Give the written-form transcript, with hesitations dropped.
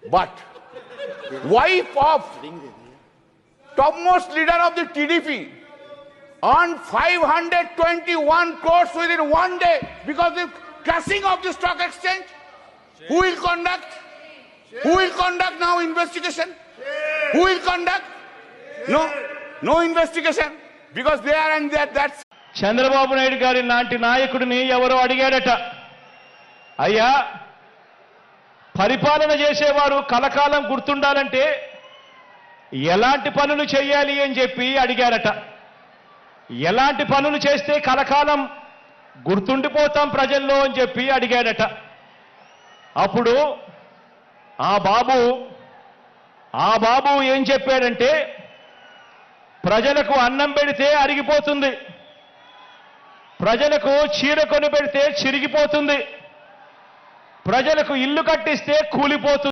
But wife of topmost leader of the TDP earned 521 crores within one day because of crashing of the stock exchange. Who will conduct? Who will conduct now investigation? Who will conduct? No investigation because they are and that's. Chandrababu Naidu గారి లాంటి నాయకుడిని ఎవరో అడిగాడట, అయ్యా పరిపాలన చేసేవారు కలకాలం గుర్తుండాలంటే ఎలాంటి పనులు చేయాలి అని చెప్పి అడిగారట. ఎలాంటి పనులు చేస్తే కలకాలం గుర్తుండిపోతాం ప్రజల్లో అని చెప్పి అడిగాడట. అప్పుడు ఆ బాబు ఏం చెప్పాడంటే, ప్రజలకు అన్నం పెడితే అరిగిపోతుంది, ప్రజలకు చీర కొని పెడితే చిరిగిపోతుంది, ప్రజలకు ఇల్లు కట్టిస్తే కూలిపోతుంది.